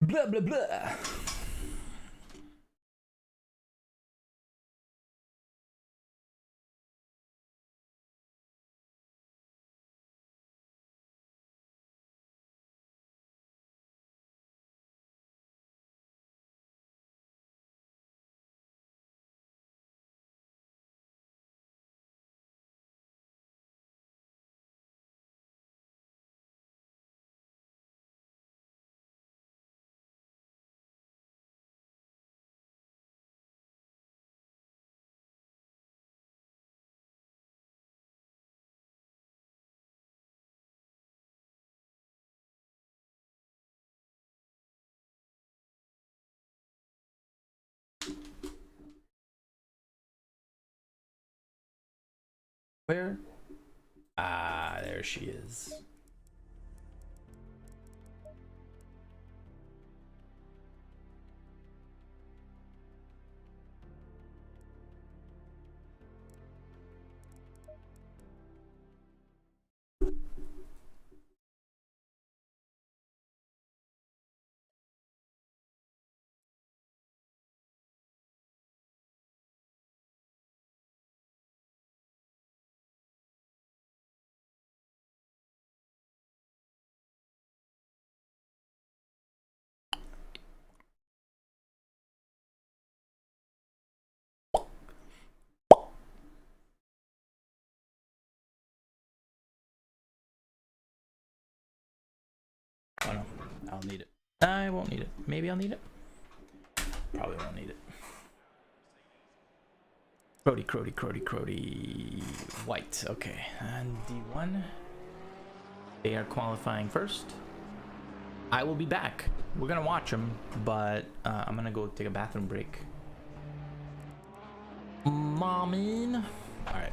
Blah blah blah. Where? Ah, there she is. Oh no, I'll need it. I won't need it. Maybe I'll need it. Probably won't need it. Crody. White. Okay, and D1. They are qualifying first. I will be back. We're gonna watch them, but I'm gonna go take a bathroom break. Mommy. All right.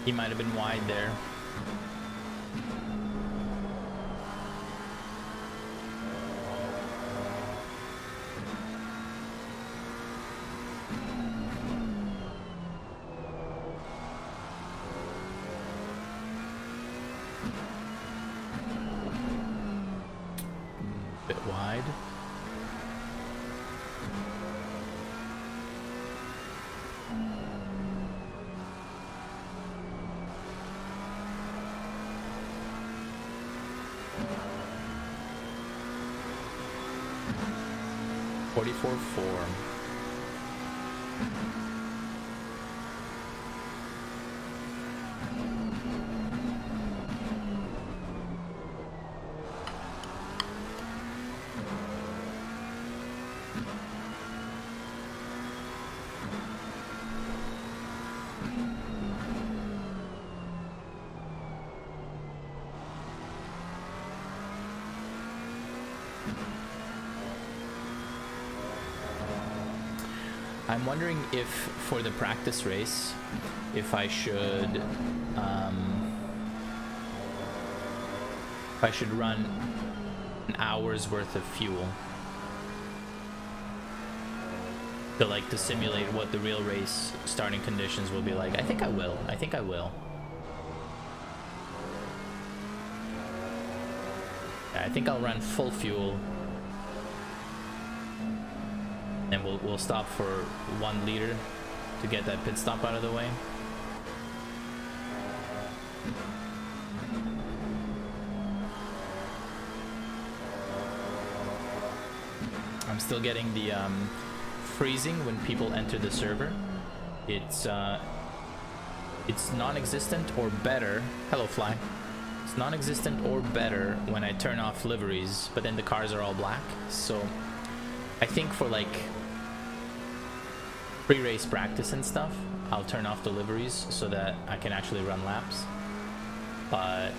He might have been wide there. Bit wide. .44.4. I'm wondering if for the practice race, if I should run an hour's worth of fuel to simulate what the real race starting conditions will be like. I think I will. Yeah, I think I'll run full fuel. And we'll stop for 1 liter to get that pit stop out of the way. I'm still getting the freezing when people enter the server. It's non-existent or better. Hello, Fly. It's non-existent or better when I turn off liveries, but then the cars are all black. So I think for like pre-race practice and stuff, I'll turn off the liveries so that I can actually run laps. But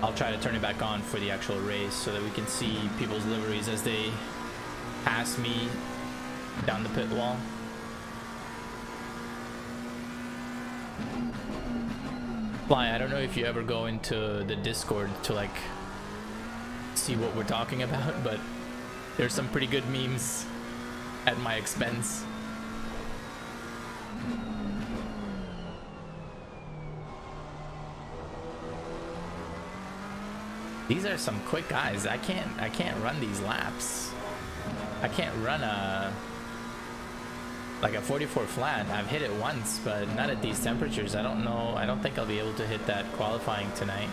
I'll try to turn it back on for the actual race so that we can see people's liveries as they pass me down the pit wall. Fly, I don't know if you ever go into the Discord to like see what we're talking about, but there's some pretty good memes at my expense. These are some quick guys. I can't run these laps. I can't run a 44 flat. I've hit it once, but not at these temperatures. I don't know. I don't think I'll be able to hit that qualifying tonight.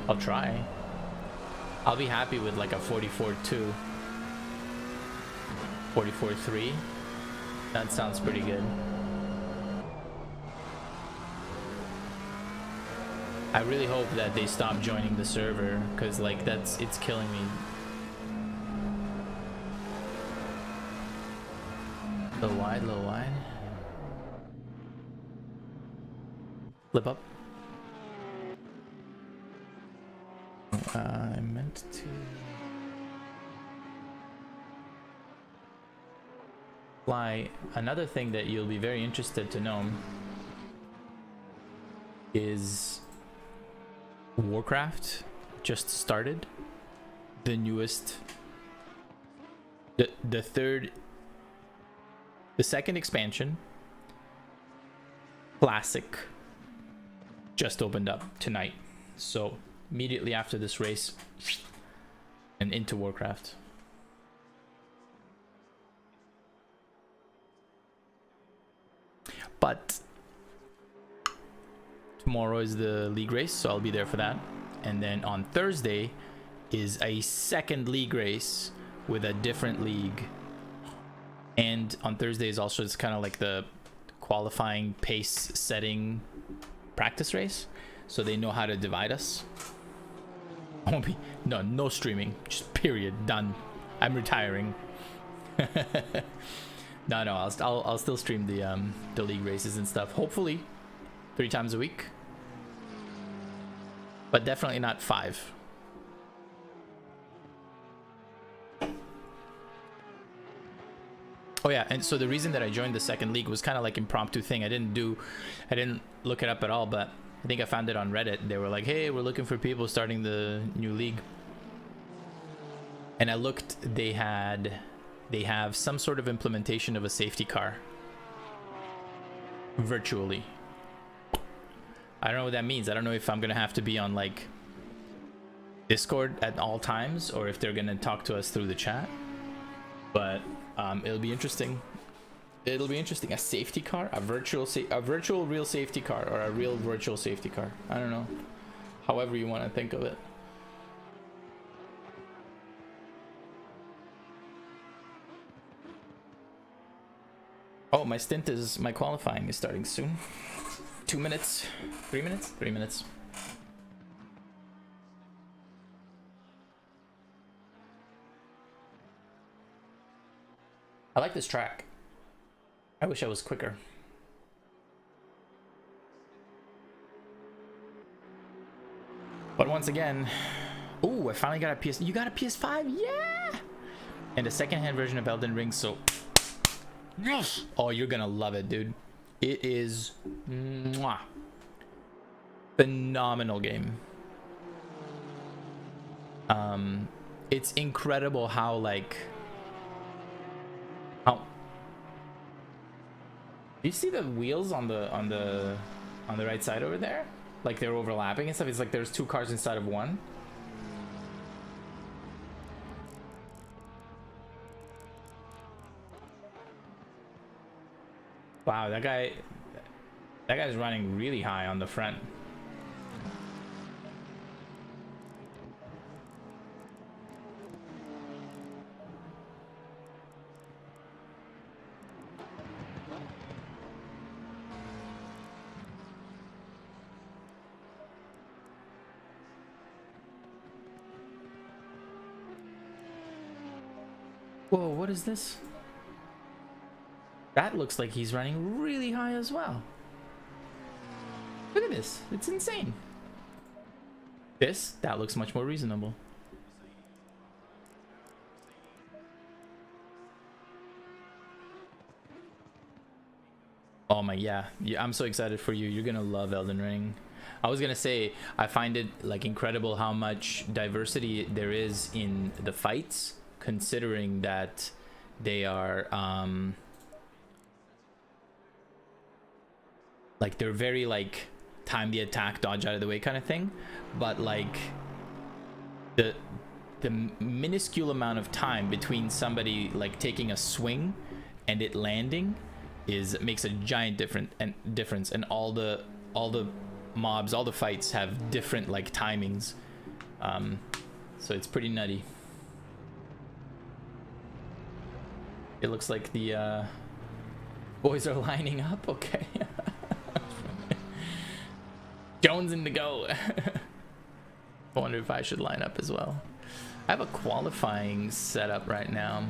I'll try. I'll be happy with like a 44.2, 44.3. That sounds pretty good. I really hope that they stop joining the server, because like it's killing me. Low wide, low wide. Flip up. I meant to Fly. Another thing that you'll be very interested to know is Warcraft just started the newest, the second expansion, Classic, just opened up tonight. So immediately after this race and into Warcraft. But tomorrow is the league race, so I'll be there for that. And then on Thursday is a second league race with a different league. And on Thursday is also just kind of like the qualifying pace setting practice race, so they know how to divide us. I won't be no streaming, just period, done. I'm retiring. No, I'll still stream the league races and stuff, hopefully 3 times a week, but definitely not 5. Oh yeah, and so the reason that I joined the second league was kind of like impromptu thing. I didn't look it up at all, but I think I found it on Reddit. They were like, hey, we're looking for people starting the new league. And I looked, they have some sort of implementation of a safety car virtually. I don't know what that means. I don't know if I'm gonna have to be on like Discord at all times or if they're gonna talk to us through the chat, but it'll be interesting. It'll be interesting. A safety car, a virtual real safety car, or a real virtual safety car. I don't know, however you want to think of it. Oh, my qualifying is starting soon. 2 minutes, 3 minutes, 3 minutes. I like this track. I wish I was quicker. But once again, ooh, I finally got a PS. You got a PS5? Yeah! And a secondhand version of Elden Ring, so yes! Oh, you're gonna love it, dude. It is mwah, phenomenal game. It's incredible how like do you see the wheels on the right side over there? Like they're overlapping and stuff. It's like there's two cars inside of one. Wow, that guy's running really high on the front. Whoa, what is this? That looks like he's running really high as well. Look at this. It's insane. That looks much more reasonable. Oh my, yeah. I'm so excited for you. You're gonna love Elden Ring. I was gonna say, I find it like incredible how much diversity there is in the fights, considering that they are like they're very like time the attack, dodge out of the way kind of thing, but like the minuscule amount of time between somebody like taking a swing and it landing makes a giant difference, and all the mobs, all the fights have different like timings, so it's pretty nutty. It looks like the boys are lining up. Okay. Jones in to go. I wonder if I should line up as well. I have a qualifying setup right now.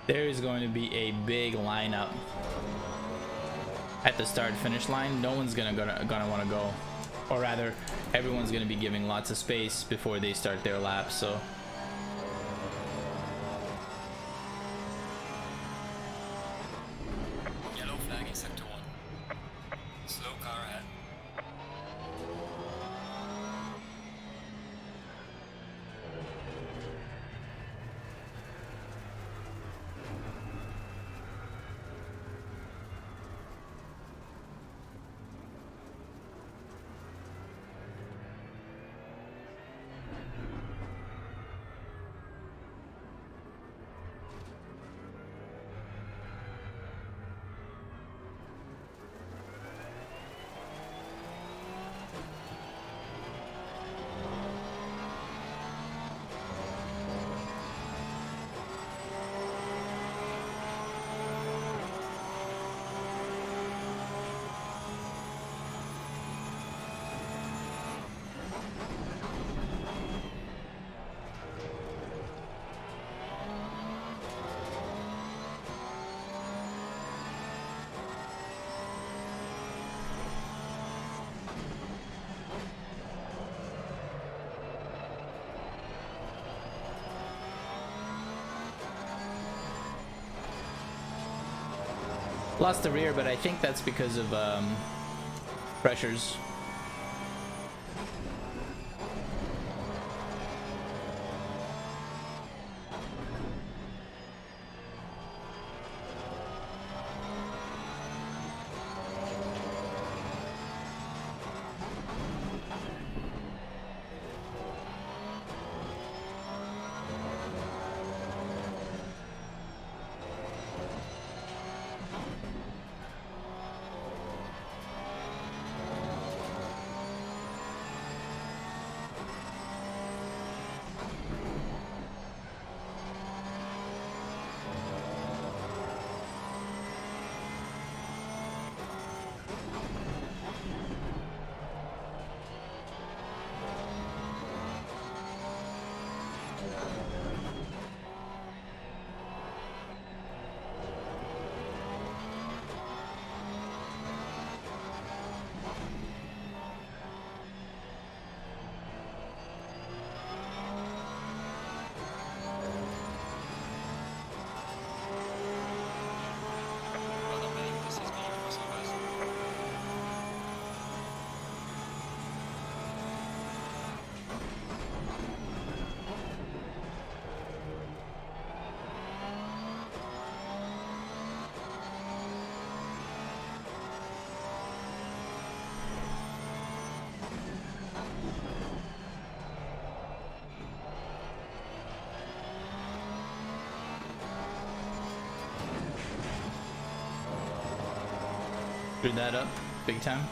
There is going to be a big lineup. at the start finish line, no one's gonna want to go, or rather everyone's gonna be giving lots of space before they start their lap. So yellow flag in sector 1. Slow car ahead. lost the rear, but I think that's because of pressures. Screwed that up big time.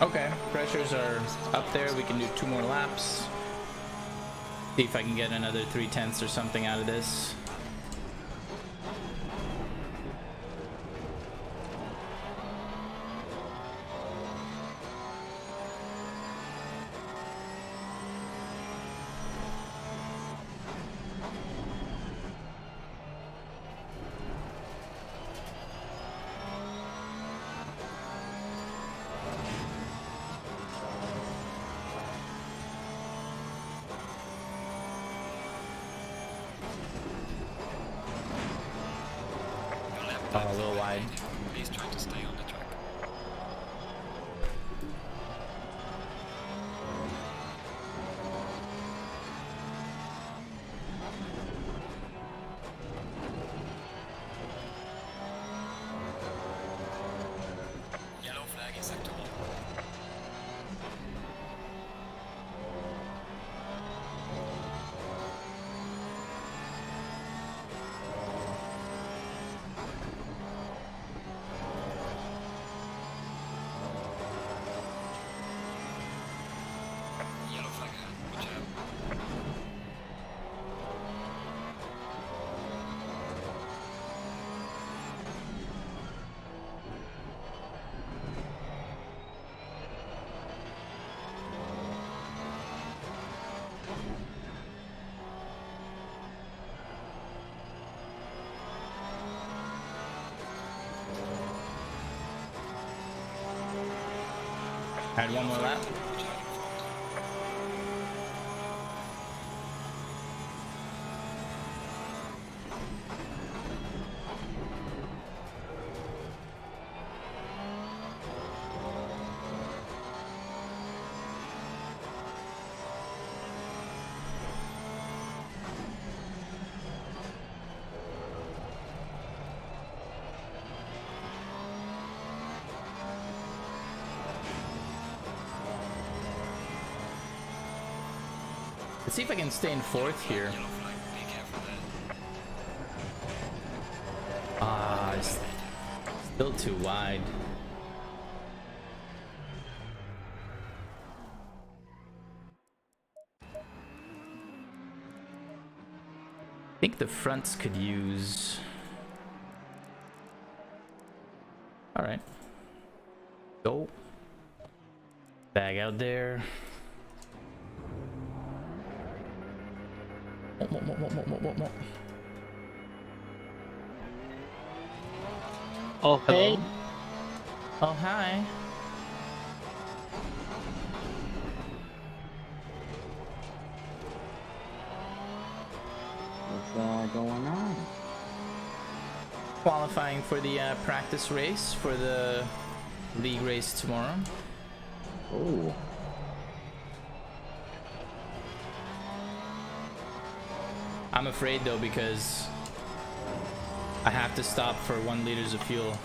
Okay, pressures are up there. We can do 2 more laps. See if I can get another 3/10 or something out of this. Oh, a little wide. Please try to stay on the track. Yellow flag in sector 1. Yellow flag ahead. Watch out. Had one more lap. Watch out in front. Let's see if I can stay in fourth here. Yellow flag. Be careful there. Ah, it's still too wide. I think the fronts could use... Alright. Go. Bag out there. Okay. Hello? Oh, hi. What's going on? Qualifying for the practice race for the league race tomorrow. Oh. I'm afraid though because I have to stop for 1 liter of fuel.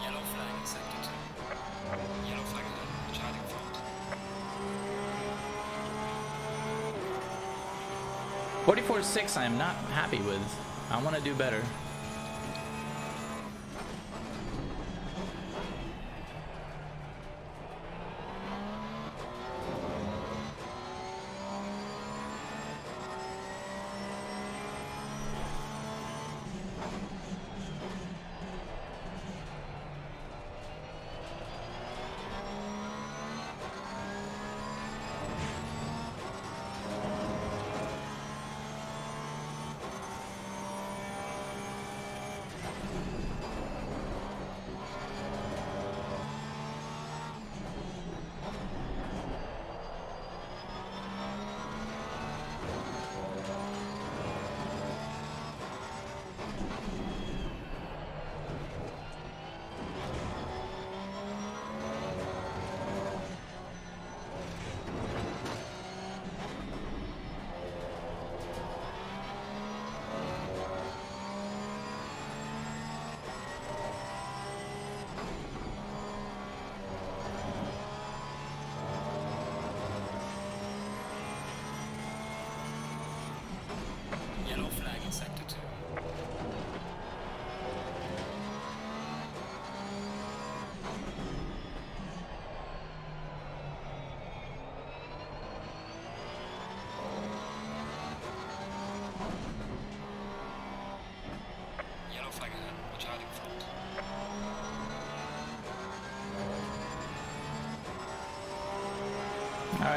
Yellow flag in sector 2. Yellow flag ahead. Watch out in front. 44.6 I am not happy with. I want to do better.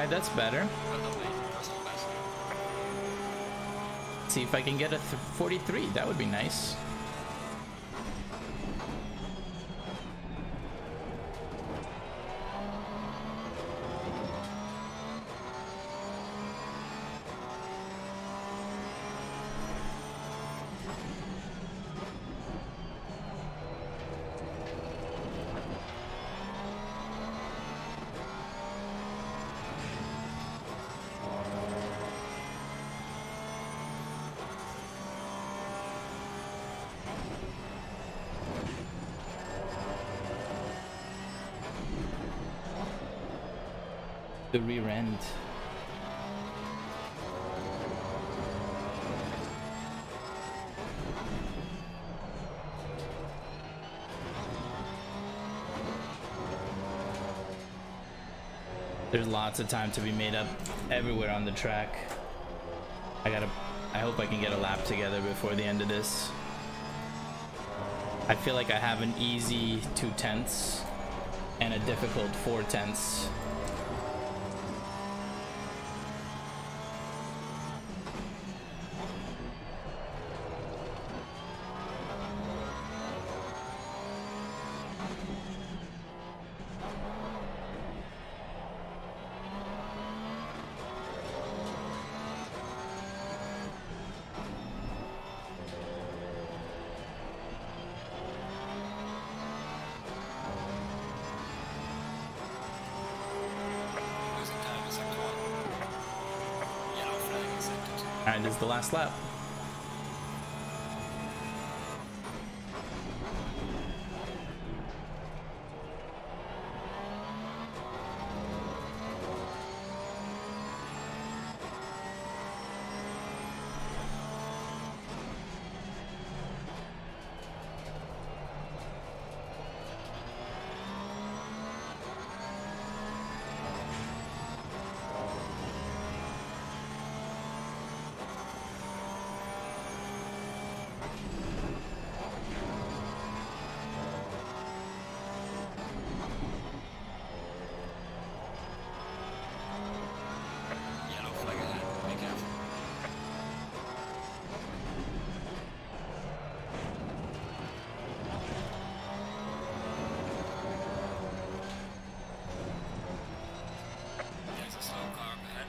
right, that's better. but not my personal best. See if I can get a 43. That would be nice. The rear end. There's lots of time to be made up everywhere on the track. I hope I can get a lap together before the end of this. I feel like I have an easy 2/10 and a difficult 4/10. Losing time in sector 1. Yellow flag in sector 2. Alright, this is the last lap. Yellow flag ahead. Be careful. There's a slow car up ahead.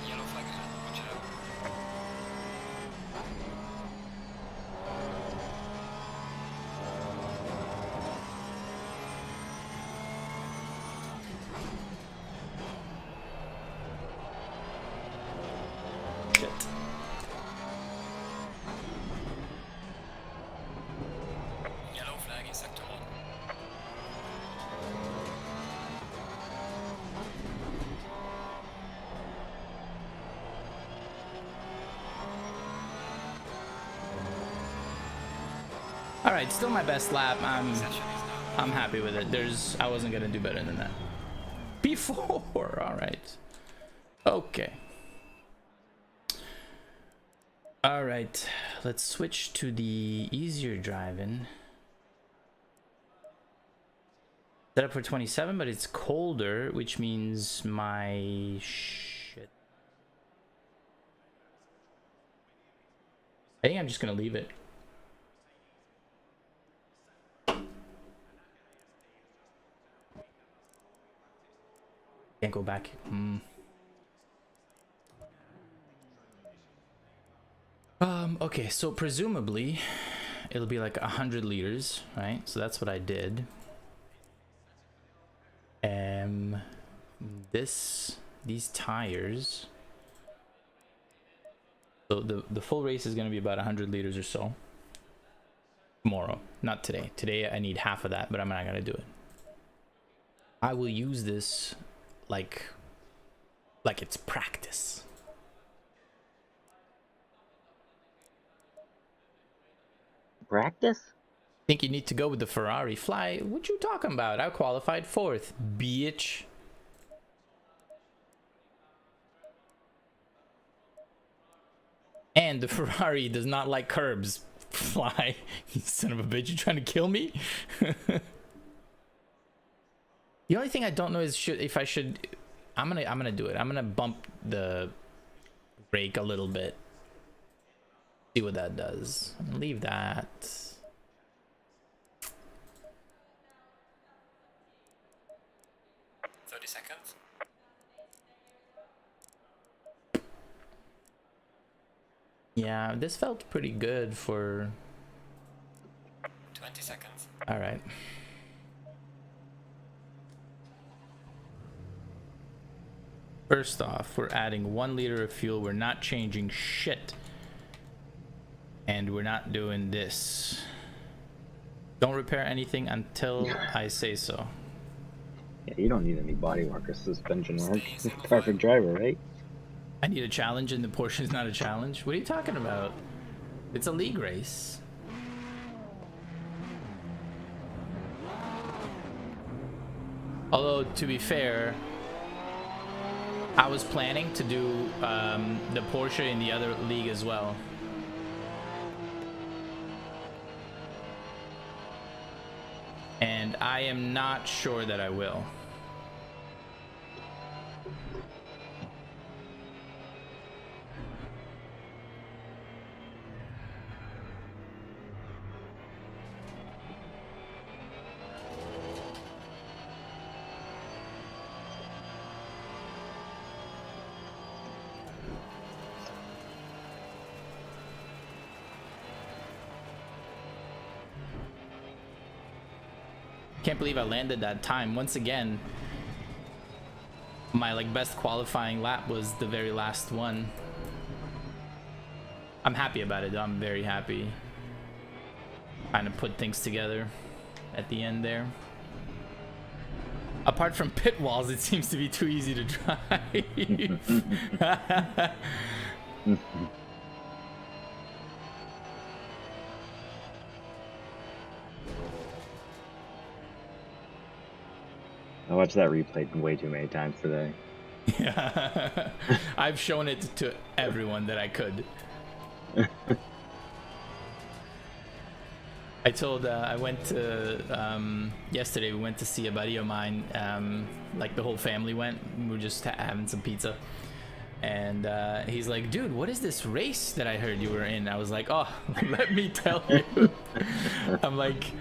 Yellow flag ahead. Watch out. Shit. Yellow flag in sector 1. Alright, still my best lap. Session is now. I'm happy with it. I wasn't gonna do better than that. P4, alright. Okay. Alright, let's switch to the easier driving. Set up for 27, but it's colder, which means my shit. I think I'm just gonna leave it. Can't go back. Okay, so presumably it'll be like 100 liters, right? So that's what I did. These tires. So the full race is gonna be about 100 liters or so. Tomorrow, not today. Today I need half of that, but I'm not gonna do it. I will use this like it's practice. Practice? Think you need to go with the Ferrari? Fly? What you talking about? I qualified 4th, bitch. And the Ferrari does not like curbs. Fly, you son of a bitch! You trying to kill me? The only thing I don't know is if I should. I'm gonna do it. I'm gonna bump the brake a little bit. See what that does. I'm gonna leave that. 30 seconds. Yeah, this felt pretty good for. 20 seconds. All right. First off, we're adding 1 liter of fuel. We're not changing shit. And we're not doing this. Don't repair anything until I say so. Yeah, you don't need any bodywork or suspension work. You're a perfect driver, right? I need a challenge and the Porsche is not a challenge? What are you talking about? It's a league race. Although, to be fair, I was planning to do the Porsche in the other league as well. And I am not sure that I will. Can't believe I landed that time. Once again, my best qualifying lap was the very last one. I'm happy about it though. I'm very happy. Trying to put things together at the end there. Apart from pit walls, it seems to be too easy to drive. I watched that replay way too many times today. Yeah. I've shown it to everyone that I could. I went to, yesterday we went to see a buddy of mine, the whole family went. We were just having some pizza. And he's like, dude, what is this race that I heard you were in? I was like, oh, let me tell you. I'm like,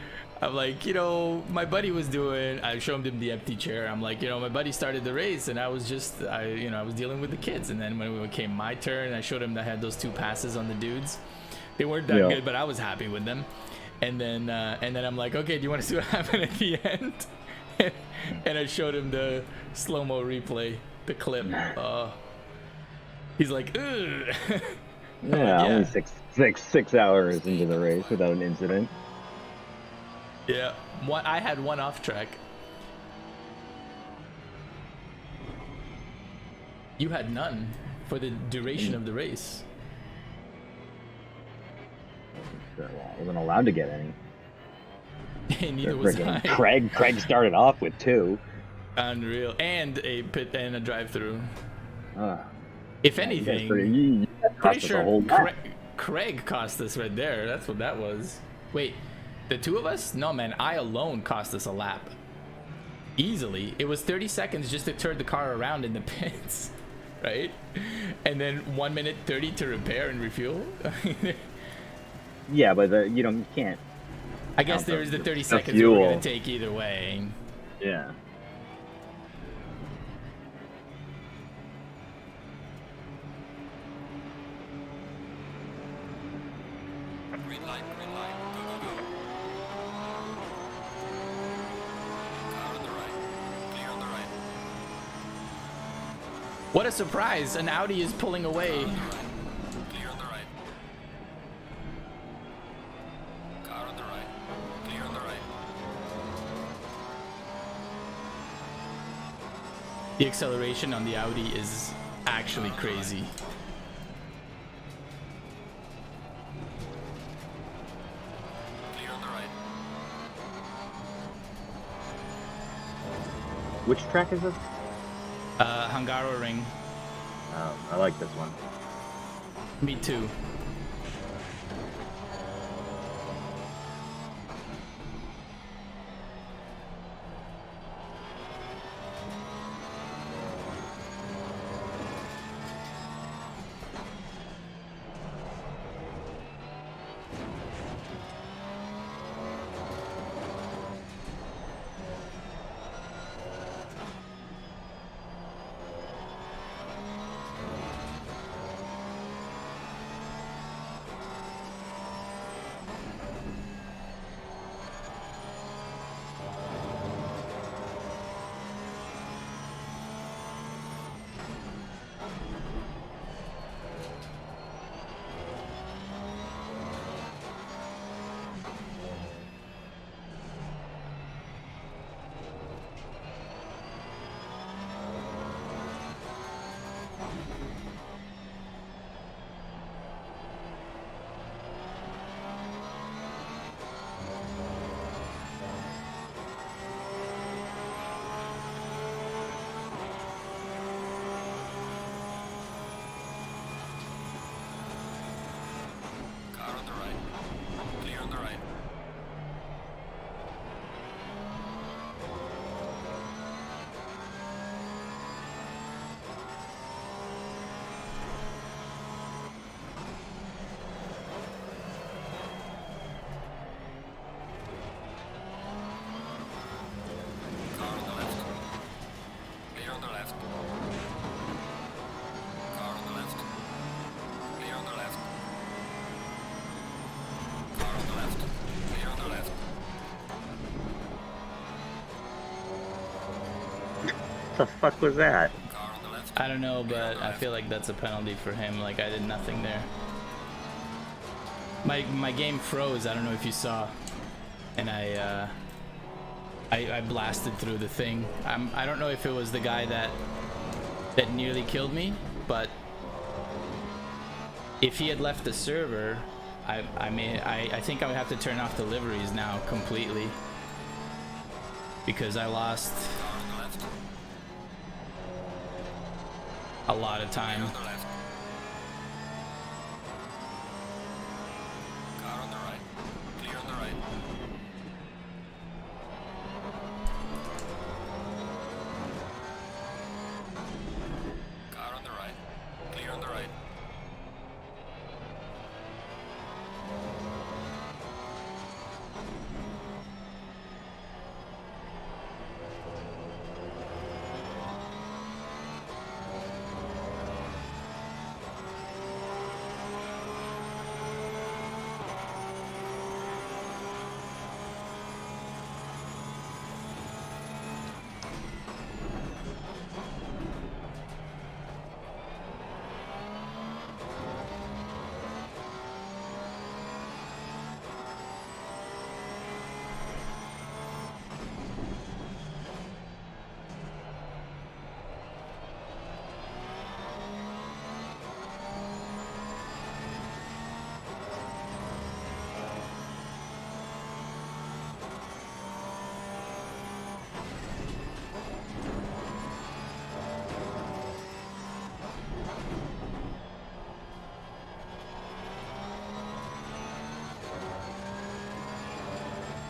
you know, my buddy was doing, I showed him the empty chair. I'm like, you know, my buddy started the race and I was just, I was dealing with the kids. And then when it came my turn, I showed him that I had those 2 passes on the dudes. They weren't that good, but I was happy with them. And then I'm like, okay, do you want to see what happened at the end? And I showed him the slow-mo replay, the clip. He's like, ugh. Yeah, only six hours into the race without an incident. Yeah, I had 1 off track. You had none for the duration of the race. Well, I wasn't allowed to get any. And neither was I. Craig started off with 2. Unreal. And a pit and a drive-through. Uh, If yeah, anything, pretty sure Craig cost us right there. That's what that was. Wait, the 2 of us? No, man, I alone cost us a lap. Easily. It was 30 seconds just to turn the car around in the pits, right? And then 1 minute 30 to repair and refuel. Yeah, but you can't. I guess there is the 30 seconds we were gonna take either way. Yeah. Green light, go, go, go. Car on the right, clear on the right. What a surprise! An Audi is pulling away. Clear on the right. Car on the right, clear on the right. The acceleration on the Audi is actually crazy. Clear on the right. Which track is this? Hungaroring. I like this one. Me too. the fuck was that? Car on the left. I don't know, but I feel like that's a penalty for him. Like I did nothing there. My game froze. I don't know if you saw, and I blasted through the thing. I don't know if it was the guy that nearly killed me, but if he had left the server, I think I would have to turn off the liveries now completely because I lost Car on the left. a lot of time. On the left. Car on the right. Clear on the right. Car on the right. Clear on the right.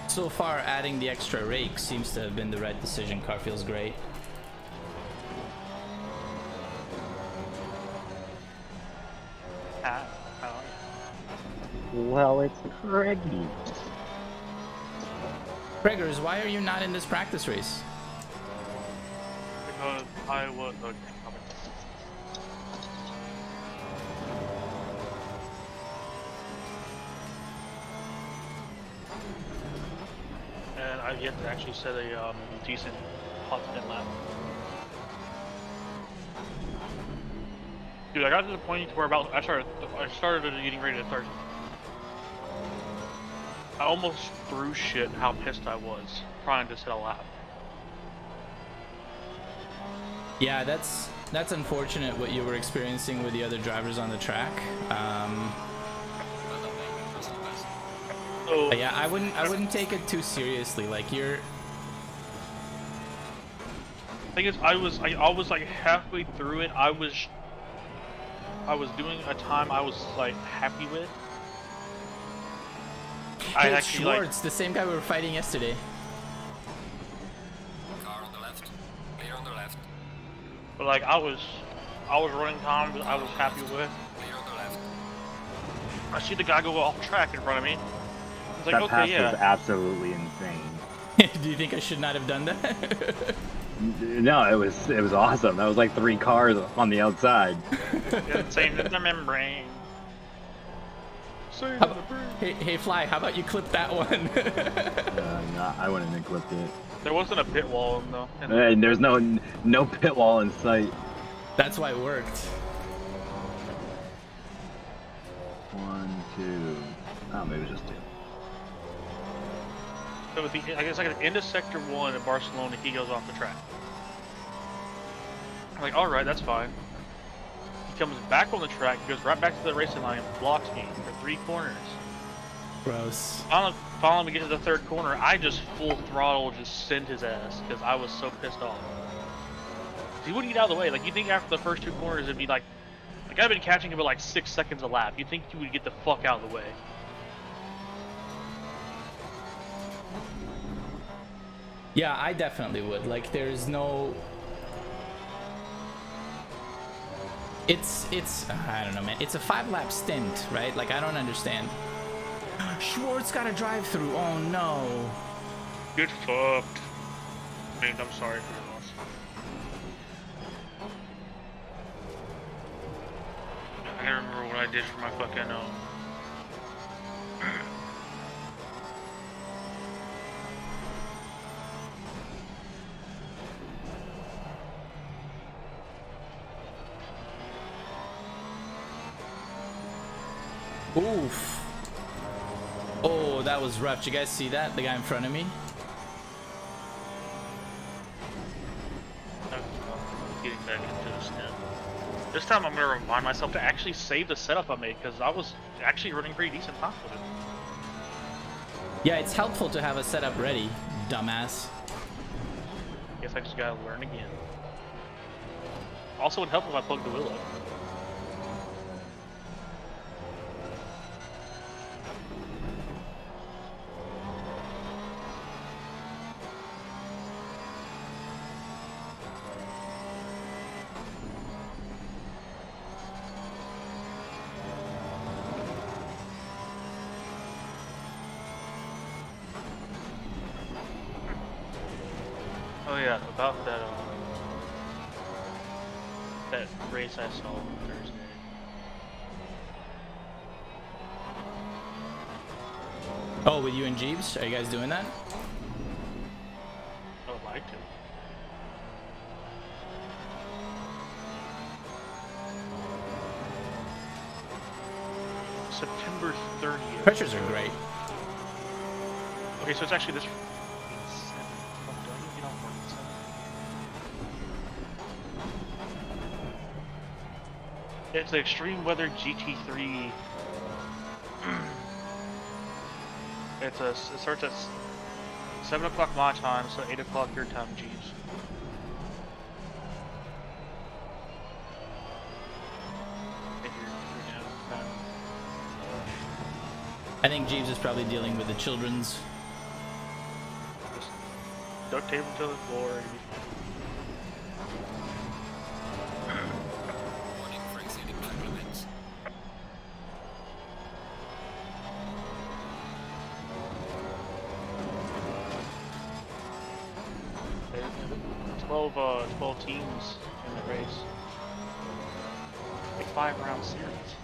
So far, adding the extra rake seems to have been the right decision. Car feels great. Well, it's Craigie. Gregors, why are you not in this practice race? Because I was and I've yet to actually set a decent hot spin lap. Dude, I got to the point where I started getting ready to start. I almost threw shit how pissed I was trying to set a lap. Yeah, that's unfortunate what you were experiencing with the other drivers on the track. So, Yeah, I wouldn't take it too seriously. Like you're. thing is, I was like halfway through it. I was doing a time I was like happy with. I Hey, actually like. Schwartz, the same guy we were fighting yesterday. Car on the left. Clear on the left. But like I was running times that I was happy with. Clear on the left. I see the guy go off track in front of me. It's like, That okay, pass yeah. was absolutely insane. Do you think I should not have done that? No, it was awesome. That was like 3 cars on the outside. Yeah, same as the membrane. Same How as the brain. hey, Fly, how about you clip that one? No, I wouldn't have clipped it. There wasn't a pit wall though. And there's no pit wall in sight. That's why it worked. 1, 2. Oh, maybe it was just 2. So I guess like at the end of sector 1 in Barcelona, he goes off the track. I'm like, all right, that's fine. He comes back on the track, goes right back to the racing line, blocks me for 3 corners. Gross. Finally, we get to the 3rd corner. I just full throttle just sent his ass because I was so pissed off. He wouldn't get out of the way. Like you think after the first 2 corners it'd be like I've been catching him at like 6 seconds a lap. You think he would get the fuck out of the way? Yeah, I definitely would. Like, there's no. It's I don't know, man. It's a 5-lap stint, right? Like I don't understand. Schwartz got a drive-through. Oh no. Get fucked. I mean, I'm sorry for your loss. I can't remember what I did for my fucking Oof. Oh, that was rough. Did you guys see that? The guy in front of me? I'm getting back into this now. This time I'm going to remind myself to actually save the setup I made, because I was actually running pretty decent times with it. Yeah, it's helpful to have a setup ready, dumbass. Guess I just gotta learn again. Also, it would help if I plugged the wheel up. Oh yeah, about that that race I saw on Thursday. Oh, with you and Jeeves? Are you guys doing that? I would like to. September 30th. Pressures are great. Okay, so it's actually this. It's the Extreme Weather GT3. It starts at 7 o'clock my time, so 8 o'clock your time, Jeeves. If you're down. I think Jeeves is probably dealing with the children's. Just duct tape them to the floor and be fine. Warning for exceeding time limits. There's 12 teams in the race. Like 5-round series.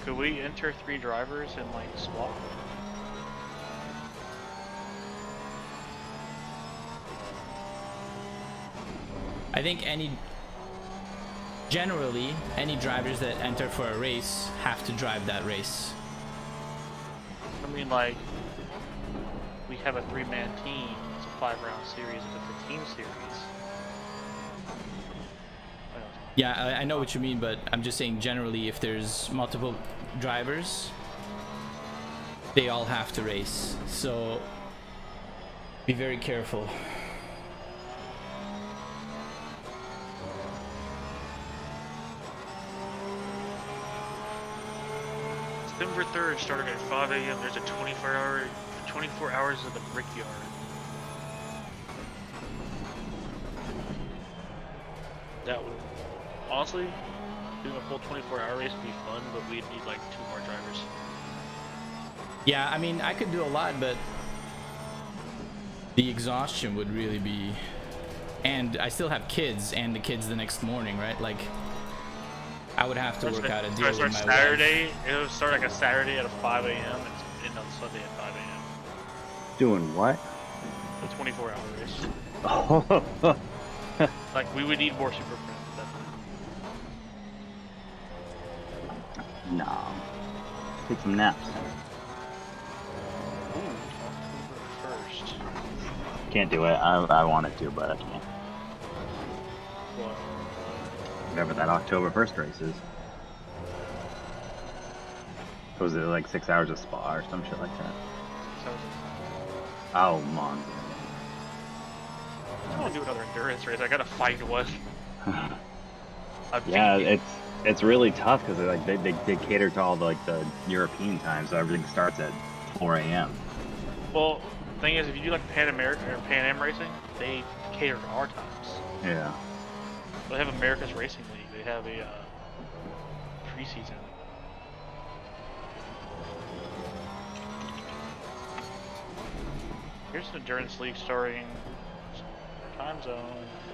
Could we enter 3 drivers and like swap? I think generally, any drivers that enter for a race have to drive that race. I mean, like, we have a 3-man team. It's a 5-round series. It's a team series. Yeah, I know what you mean, but I'm just saying generally, if there's multiple drivers, they all have to race. So be very careful. September 3rd, starting at 5 a.m. There's a 24 hours of the Brickyard. That would, honestly, doing a full 24-hour race would be fun, but we'd need like 2 more drivers. Yeah, I mean, I could do a lot, but the exhaustion would really be... And I still have kids, and the kids the next morning, right? Like, I would have to work out a deal with my Saturday, wife. it would start like a Saturday at 5 a.m. and end on Sunday at 5 a.m. Doing what? A 24-hour race. Oh, Like, we would need more super friends at that point. no. Take some naps. Ooh, October 1st. Can't do it. I wanted to, but I can't. What? Whatever that October 1st race is. Was it like 6 hours of spa or some shit like that? So, Oh, mon. I don't want to do another endurance race. I gotta find one. Yeah, it's really tough because like they cater to all the European time, so everything starts at 4 a.m. Well, the thing is, if you do like Pan American or Pan Am racing, they cater to our times. Yeah. They have America's Racing League. They have a preseason. Here's an endurance league starting time zone.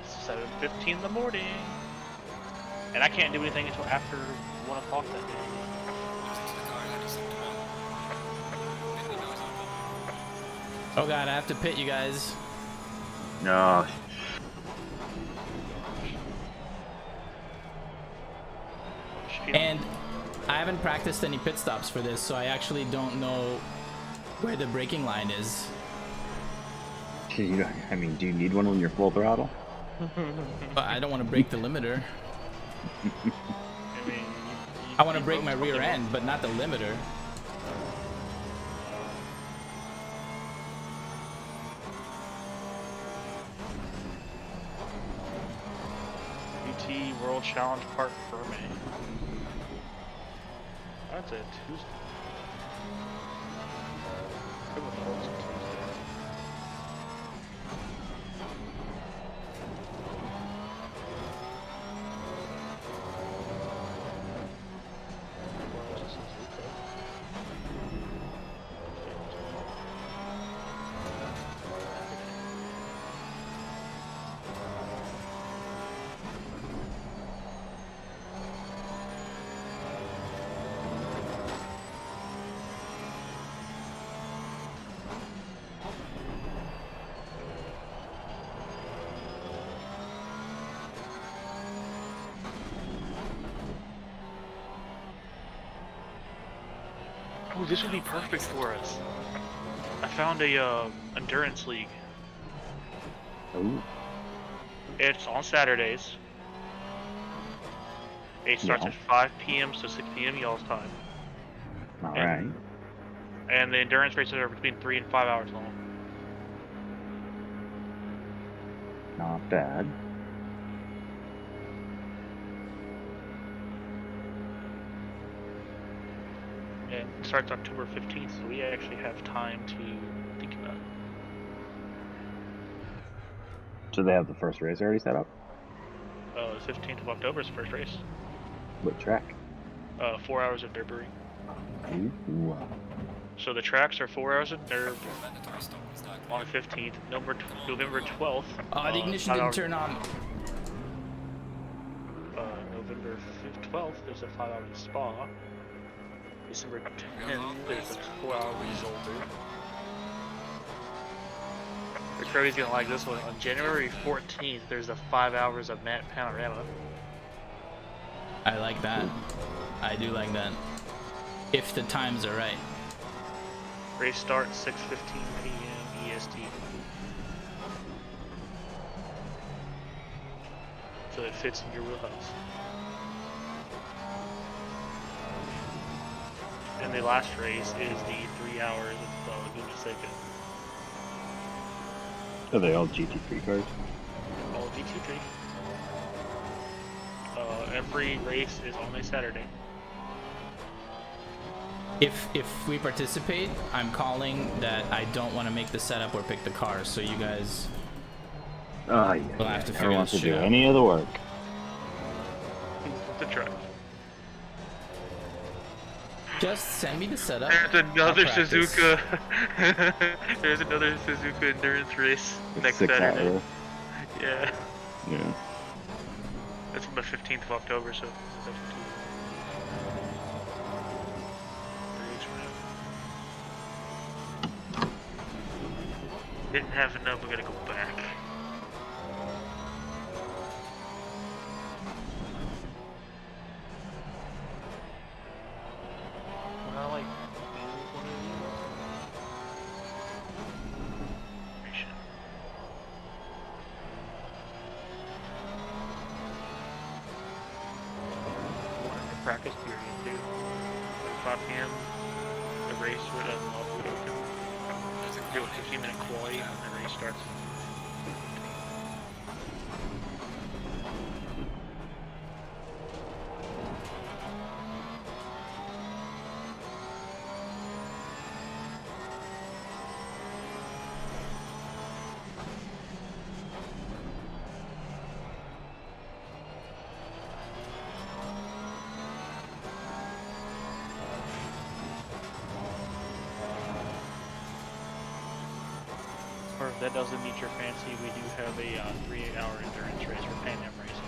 It's 7:15 in the morning, and I can't do anything until after 1 o'clock that day. Listen to the car ahead of sector 1. Let me know it's open. Oh god, I have to pit you guys. No. And I haven't practiced any pit stops for this, so I actually don't know where the braking line is. I mean, do you need one when you're full throttle? But I don't want to break the limiter. I mean, I want to break my rear end, but not the limiter. UT World Challenge Park Ferme. That's a Tuesday. It was Tuesday. Oh, this would be perfect for us. I found a endurance league. Ooh. It's on Saturdays. It starts Yeah. at 5 p.m. to 6 p.m. y'all's time. All right. And the endurance races are between 3 and 5 hours long. Not bad. And it starts October 15th, so we actually have time to think about it. So they have the first race already set up? The 15th of October is the first race. What track? 4 hours of derby. Ooh. So the tracks are 4 hours of derby Mandatory stop and start. on the 15th. November 12th. The ignition 5 didn't hours- turn on. November 12th, there's a 5 hour spa. December 10th, there's a 4 hour Zolder. Cody's gonna like this one. On January 14th, there's the 5 hours of Matte Panorama. I like that. I do like that. If the times are right. Race starts 6:15 p.m. EST. So it fits in your wheelhouse. And the last race is the 3 hours of Laguna Seca. Are they all GT3 cars? All GT3. Every race is on a Saturday. If we participate, I'm calling that I don't want to make the setup or pick the cars, so you guys Oh, yeah. will have to Never figure wants this to do shit out. any of the work. The truck. Just send me the setup. There's another I'll practice. Suzuka. There's another Suzuka endurance race next 6 Saturday. hours. Yeah, Yeah. it's on the 15th of October, so it's actually 3 weeks from now. Didn't have enough. We're gonna go back. Well, like, practice period, dude. Like 5 p.m. The race would open. Do a 15-minute quali, and the race starts. Or if that doesn't meet your fancy, we do have a 3-8-hour endurance race for Pan Am Racing.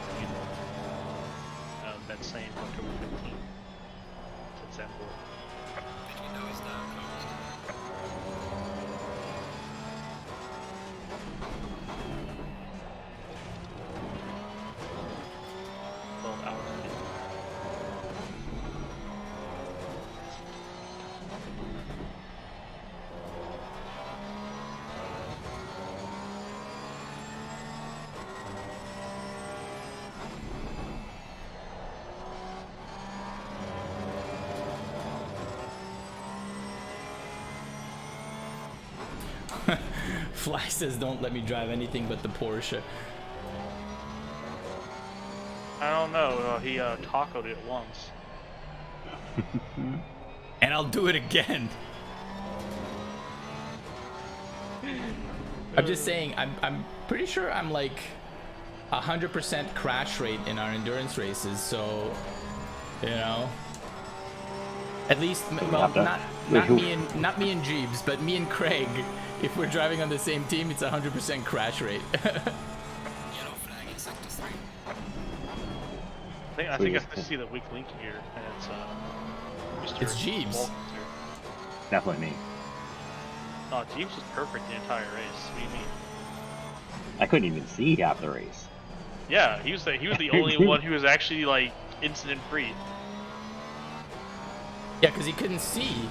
That same October 15th. It's at Zambor. Between those now closed. 12 hours. Fly says don't let me drive anything but the Porsche. I don't know. He tacoed it once. And I'll do it again. I'm just saying, I'm pretty sure I'm like 100% crash rate in our endurance races, so you know, at least, well, not me and Jeeves, but me and Craig. If we're driving on the same team, it's 100% crash rate. Yellow flag in sector 3. I think I see the weak link here, and it's Mr. It's Jeeves. Walker. Definitely me. No, Jeeves was perfect the entire race. What do you mean? I couldn't even see half the race. Yeah, he was the only one who was actually like incident free. Yeah, because he couldn't see.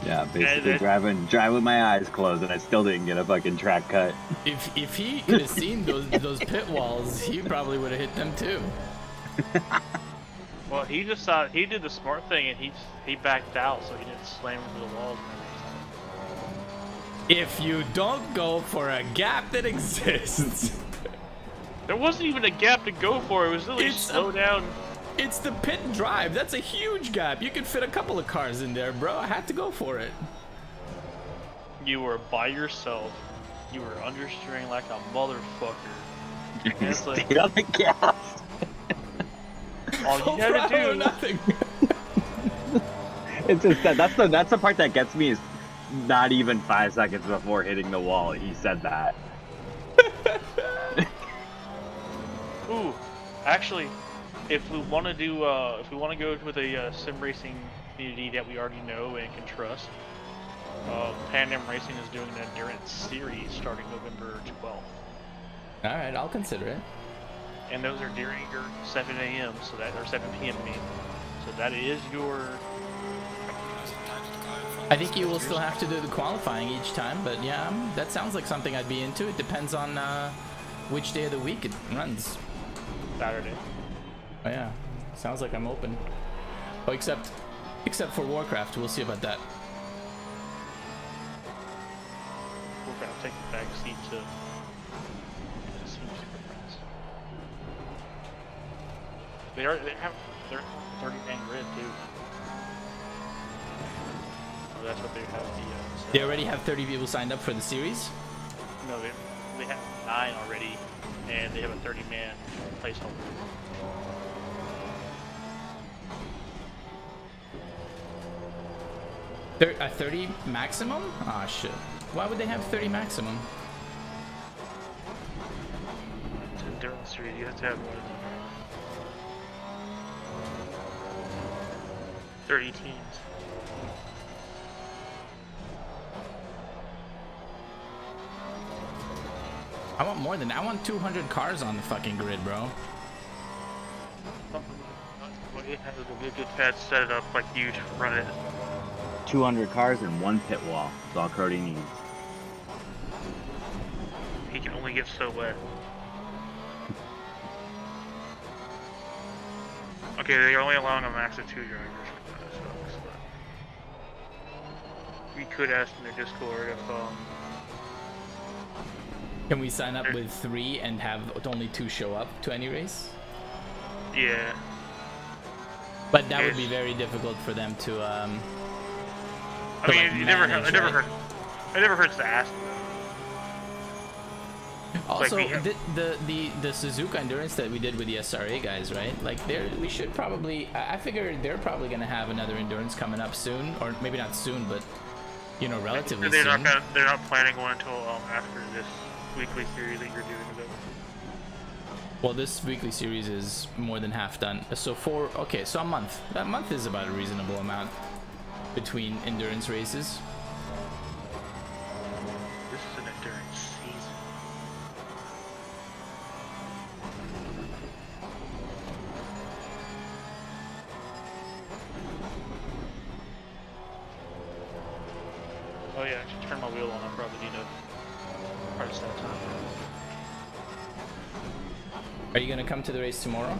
Yeah, basically driving with my eyes closed, and I still didn't get a fucking track cut. If he could have seen those pit walls, he probably would have hit them too. Well, he just thought he did the smart thing, and he backed out, so he didn't slam into the walls and everything. If you don't go for a gap that exists. There wasn't even a gap to go for. It was literally slow down. It's the pit and drive. That's a huge gap. You could fit a couple of cars in there, bro. I had to go for it. You were by yourself. You were understeering like a motherfucker. And it's like, Stayed on the gas. all you gotta do. Nothing. It's just that's the part that gets me is not even 5 seconds before hitting the wall. He said that. Ooh, actually, if we want to do, if we want to go with a sim racing community that we already know and can trust, Pan Am Racing is doing an endurance series starting November 12th. All right, I'll consider it. And those are during your 7 a.m. so that or 7 p.m. I mean. So that is your. I think you will still have to do the qualifying each time, but yeah, that sounds like something I'd be into. It depends on which day of the week it runs. Saturday. Oh yeah, sounds like I'm open. Oh, except for Warcraft, we'll see about that. We're gonna take the back seat to. They have their 30-man grid too. Oh, that's what they have the. They already have 30 people signed up for the series? No, they have 9 already, and they have a 30-man placeholder. A 30 maximum? Ah, shit. Why would they have 30 maximum? It's an endurance series. You have to have more than 30 teams. I want more than that. I want 200 cars on the fucking grid, bro. What you have is a good pad, set it up like you to run it. 200 cars and 1 pit wall. That's all Cody needs. He can only get so wet. Okay, they're only allowing a max of 2 drivers. That sucks, but we could ask in their Discord if Can we sign up with 3 and have only 2 show up to any race? yeah. But that would be very difficult for them to I mean, like, it never hurts to ask. Also, Like the Suzuka Endurance that we did with the SRA guys, right? Like, we should probably. I figure they're probably gonna have another endurance coming up soon, or maybe not soon, but you know, relatively they're soon. They're not planning one until after this weekly series that you're doing is over. Well, this weekly series is more than half done. So so a month. That month is about a reasonable amount between endurance races. This is an endurance season. Oh yeah, I should turn my wheel on. I probably need a hard set time. Are you gonna come to the race tomorrow?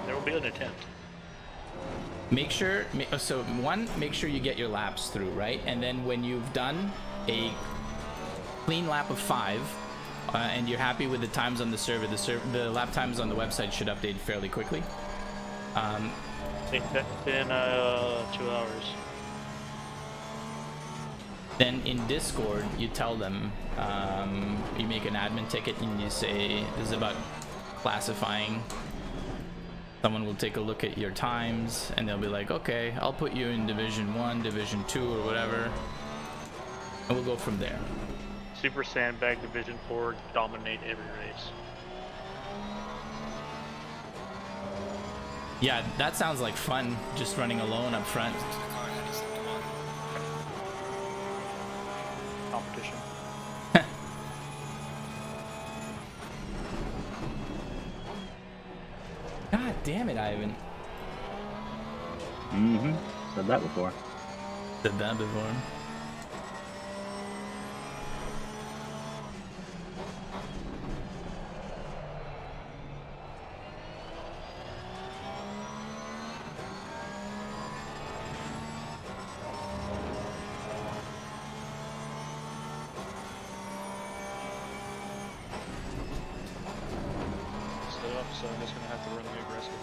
There will be an attempt. Make sure, so one, make sure you get your laps through, right? And then when you've done a clean lap of 5, and you're happy with the times on the server, the lap times on the website should update fairly quickly. I think that's been 2 hours. Then in Discord, you tell them, you make an admin ticket and you say, this is about classifying. Someone will take a look at your times and they'll be like, okay, I'll put you in Division 1, Division 2, or whatever. And we'll go from there. Super Sandbag Division 4, dominate every race. Yeah, that sounds like fun, just running alone up front. To the car heading sector 1. Competition. God damn it, Ivan. Mm-hmm. Said that before. Said that before. So I'm just gonna have to run the aggressive.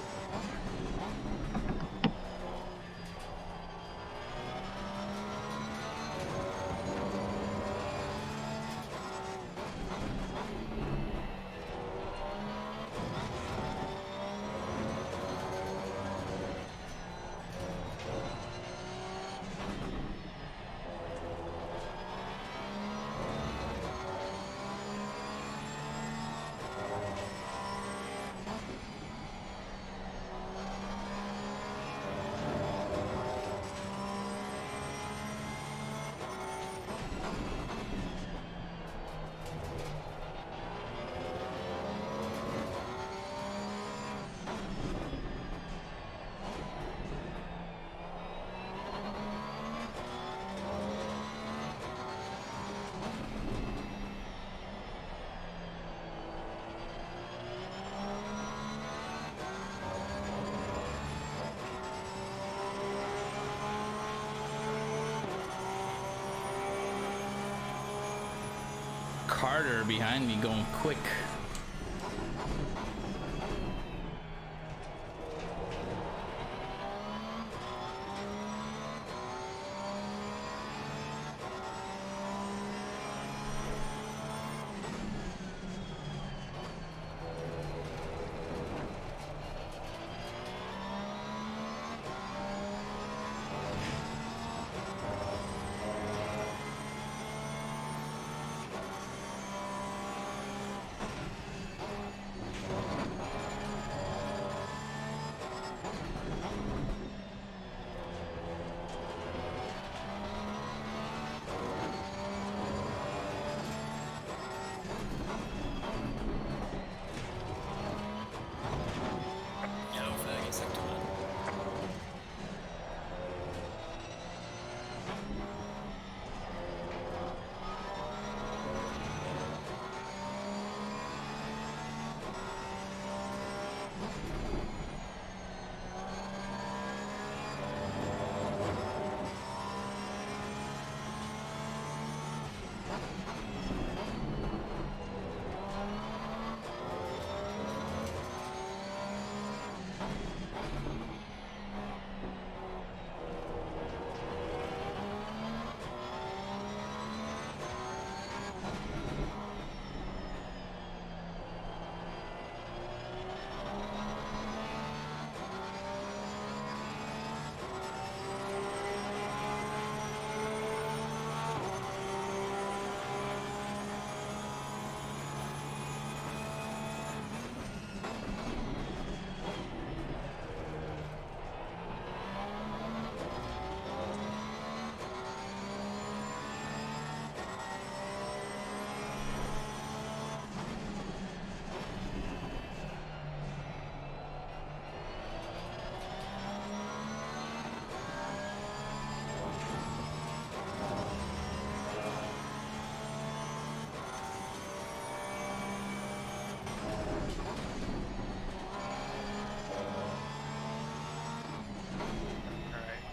Carter behind me going quick.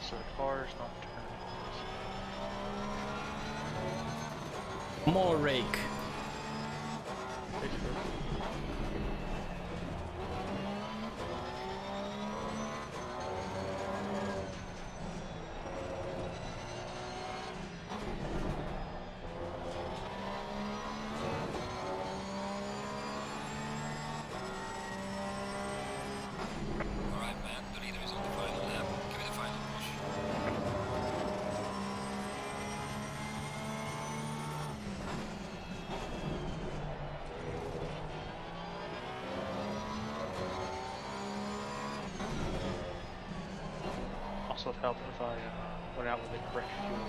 So the car's not turning. More rake. Alright, man. The leader is on the final lap. Give it a final push. Also, it helped if I went out with the correct fuel.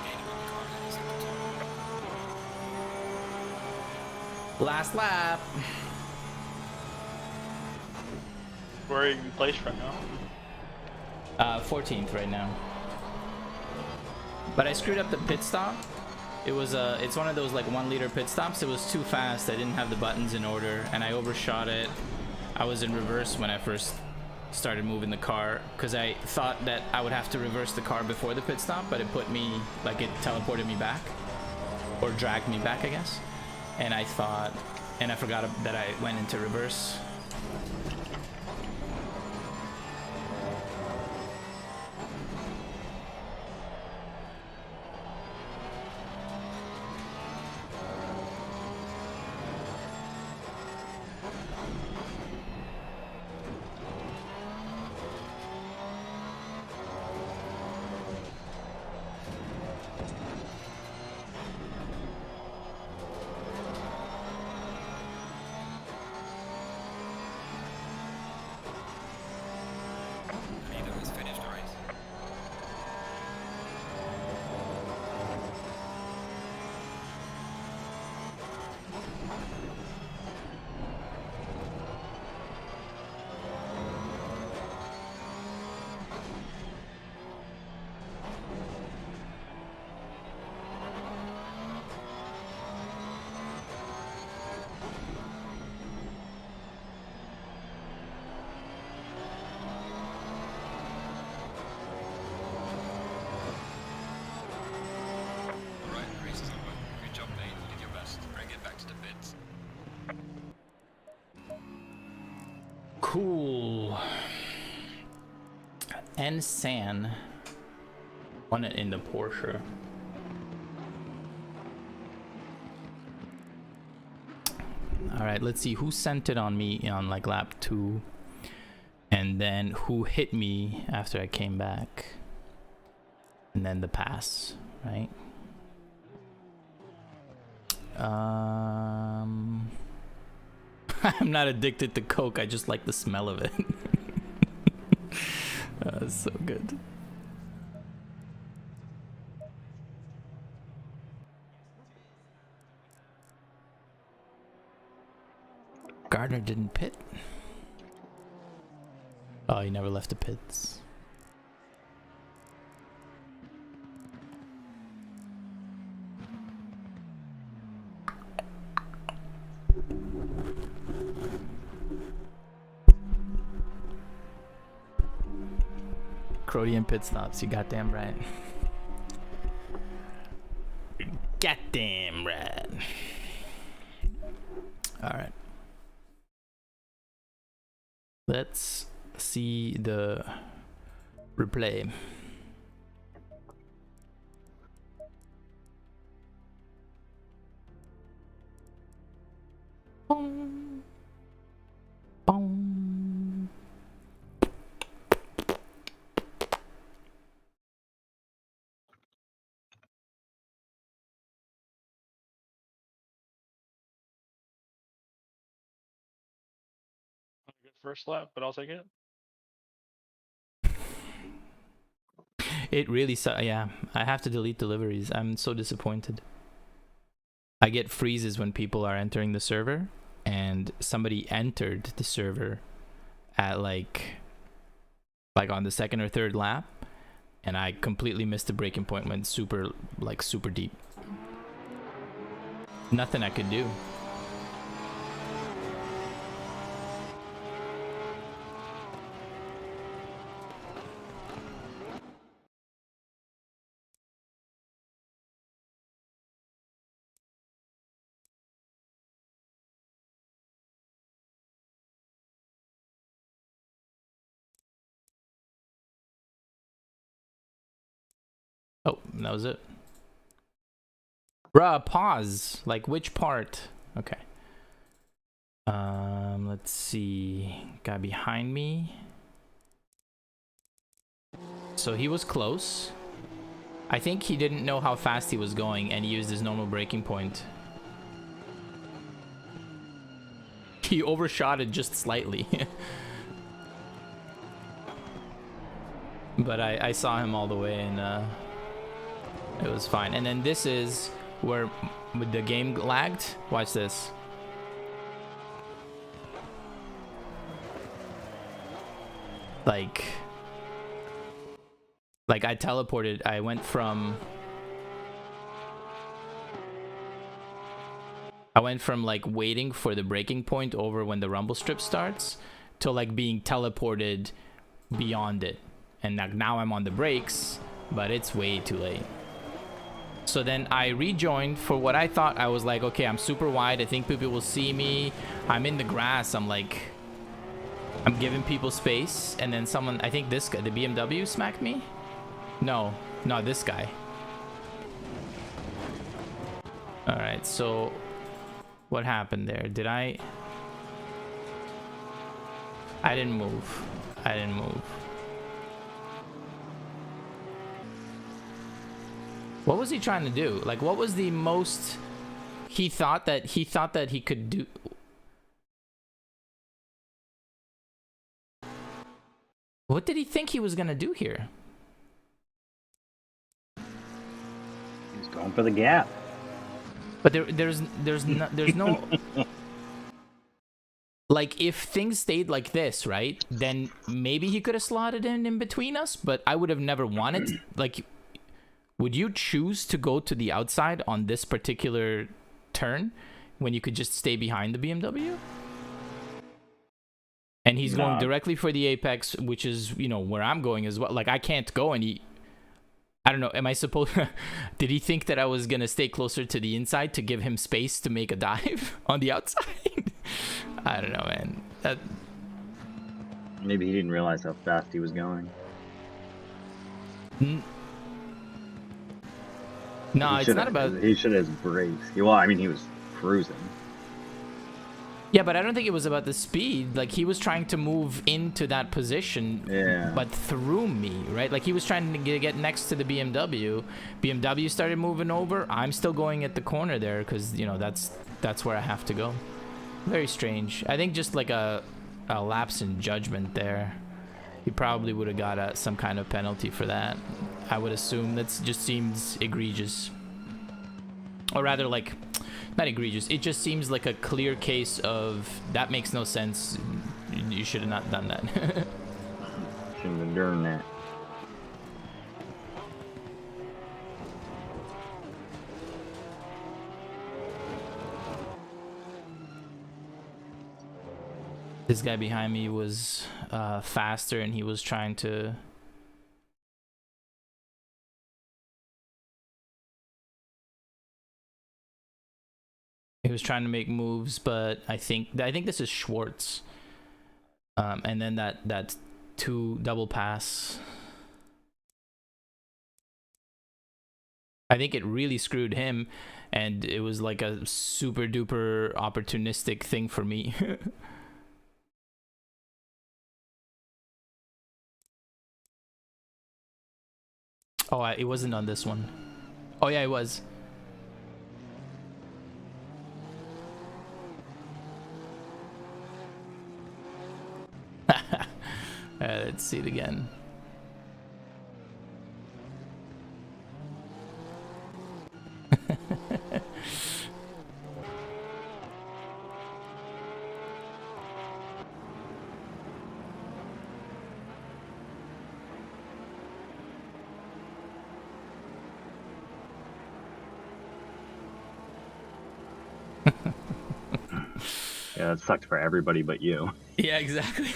Gaining on the car in sector 2. Last lap. Where are you placed right now? 14th right now. But I screwed up the pit stop. It was it's one of those like 1 liter pit stops. It was too fast. I didn't have the buttons in order, and I overshot it. I was in reverse when I first started moving the car because I thought that I would have to reverse the car before the pit stop, but it put me like it teleported me back or dragged me back, I guess. And I thought, and I forgot that I went into reverse. Leader has finished the race. Alright, the race is over. Good job, mate. You did your best. Bring it back to the pits. Cool. And San won it in the Porsche. All right, let's see who sent it on me on like lap 2, and then who hit me after I came back, and then the pass, right? I'm not addicted to Coke. I just like the smell of it. It's so good. Gardner didn't pit. Oh, he never left the pits. Crodian pit stops, you goddamn right. Goddamn right. Alright. Let's see the replay. Boom. Boom. Good first lap, but I'll take it. It really yeah, I have to delete deliveries. I'm so disappointed. I get freezes when people are entering the server, and somebody entered the server at like on the second or third lap, and I completely missed the braking point, went super deep. Nothing I could do. Oh, that was it. Bruh, pause. Like, which part? Okay. Let's see. Guy behind me. So he was close. I think he didn't know how fast he was going, and he used his normal braking point. He overshot it just slightly. But I saw him all the way, and it was fine. And then this is where the game lagged. Watch this. Like I teleported. I went from like waiting for the breaking point over when the rumble strip starts to like being teleported beyond it. And now I'm on the brakes, but it's way too late. So then I rejoined for what I thought. I was like, okay, I'm super wide. I think people will see me. I'm in the grass. I'm giving people space. And then someone, I think this guy, the BMW smacked me. No, this guy. All right, so what happened there? I didn't move. What was he trying to do? Like, what was the most he thought that he could do? What did he think he was gonna do here? He was going for the gap. But there's no like, if things stayed like this, right? Then maybe he could have slotted in between us, but I would have never wanted, like, would you choose to go to the outside on this particular turn when you could just stay behind the BMW? And he's going directly for the apex, which is, you know, where I'm going as well. Like, I can't go, and I don't know, am I supposed did he think that I was gonna stay closer to the inside to give him space to make a dive on the outside? I don't know, man. Maybe he didn't realize how fast he was going. No, it's not about... He should have his brakes. Well, I mean, he was cruising. Yeah, but I don't think it was about the speed. Like, he was trying to move into that position, but through me, right? Like, he was trying to get next to the BMW. BMW started moving over. I'm still going at the corner there because, you know, that's where I have to go. Very strange. I think just like a lapse in judgment there. He probably would have got some kind of penalty for that. I would assume. That just seems egregious. Or rather, like, not egregious. It just seems like a clear case of that makes no sense. You should have not done that. Shouldn't have done that. This guy behind me was faster, and he was trying to... He was trying to make moves, but I think this is Schwartz. And then that two double pass. I think it really screwed him, and it was like a super duper opportunistic thing for me. Oh, it wasn't on this one. Oh yeah, it was. Let's see it again. Yeah, that sucked for everybody but you. Yeah, exactly.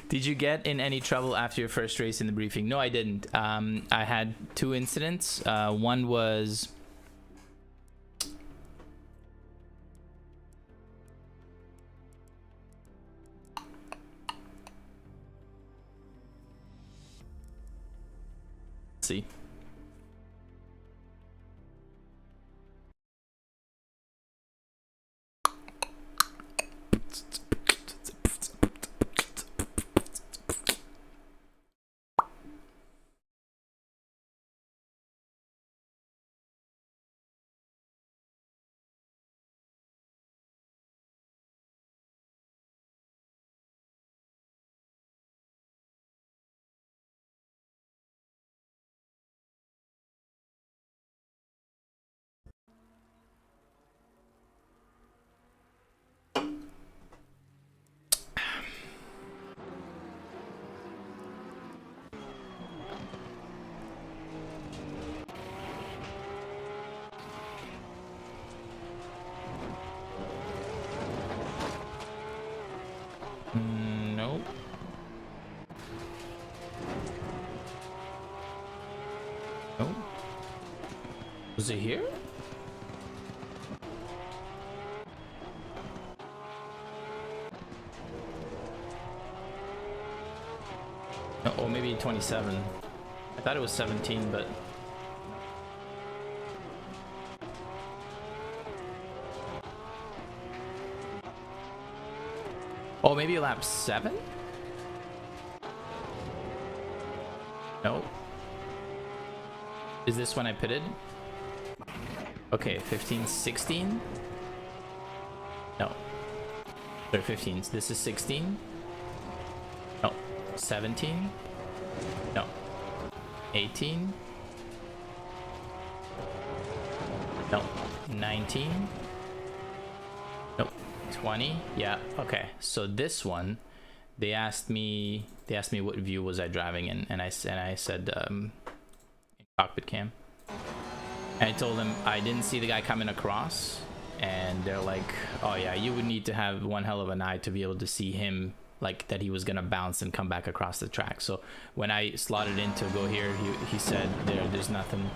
Did you get in any trouble after your first race in the briefing? No, I didn't. I had 2 incidents. One was... Let's see. Nope. Oh. Was it here? No, or maybe 27. I thought it was 17, but... Oh, maybe lap 7? No. Is this when I pitted? Okay, 15, 16? No. Sorry, 15. This is 16? No. 17? No. 18? No. 19? Nope. 20? Yeah. Okay. So this one, they asked me what view was I driving in, and I said cockpit cam. And I told them I didn't see the guy coming across, and they're like, oh yeah, you would need to have one hell of an eye to be able to see him, like that he was gonna bounce and come back across the track. So when I slotted in to go here, he said there's nothing.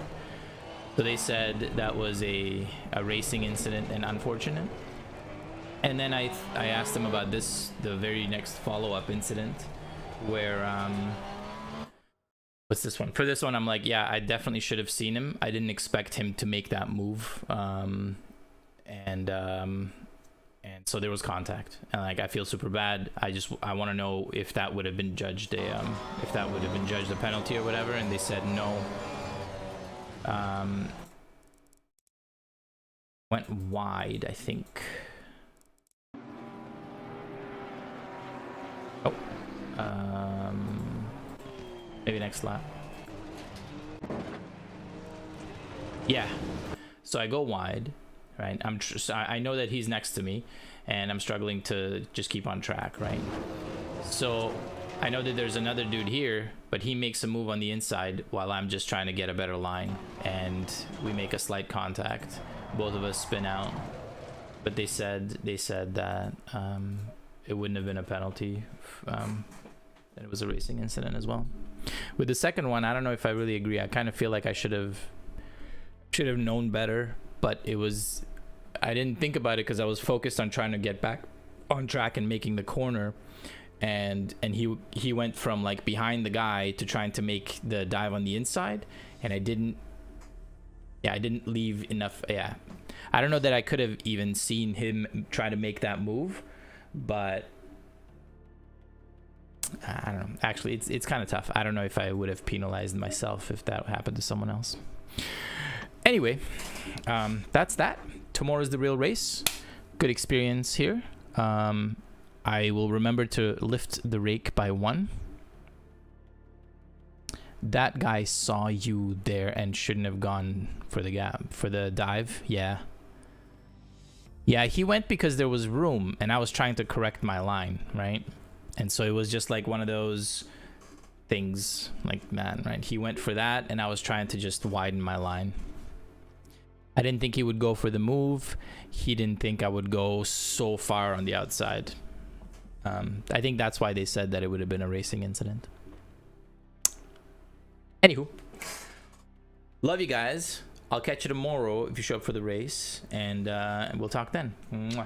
So they said that was a racing incident and unfortunate. And then I asked them about the very next follow-up incident where what's this one? For this one, I'm like, yeah, I definitely should have seen him. I didn't expect him to make that move. And so there was contact, and like I feel super bad. I want to know if that would have been judged a penalty or whatever, and they said no. Went wide, I think. Oh, maybe next lap. Yeah, so I go wide, right? I know that he's next to me, and I'm struggling to just keep on track, right? So I know that there's another dude here, but he makes a move on the inside while I'm just trying to get a better line, and we make a slight contact. Both of us spin out, but they said that it wouldn't have been a penalty, that it was a racing incident as well. With the second one, I don't know if I really agree. I kind of feel like I should have known better, but I didn't think about it because I was focused on trying to get back on track and making the corner, and he went from like behind the guy to trying to make the dive on the inside, and I didn't leave enough. Yeah, I don't know that I could have even seen him try to make that move, but I don't know. Actually, it's kind of tough. I don't know if I would have penalized myself if that happened to someone else. Anyway, that's that. Tomorrow's the real race. Good experience here. I will remember to lift the rake by 1. That guy saw you there and shouldn't have gone for the dive. Yeah, he went because there was room, and I was trying to correct my line, right? And so it was just like one of those things, like, man, right? He went for that, and I was trying to just widen my line. I didn't think he would go for the move. He didn't think I would go so far on the outside. I think that's why they said that it would have been a racing incident. Anywho, love you guys. I'll catch you tomorrow if you show up for the race, and we'll talk then. Mwah.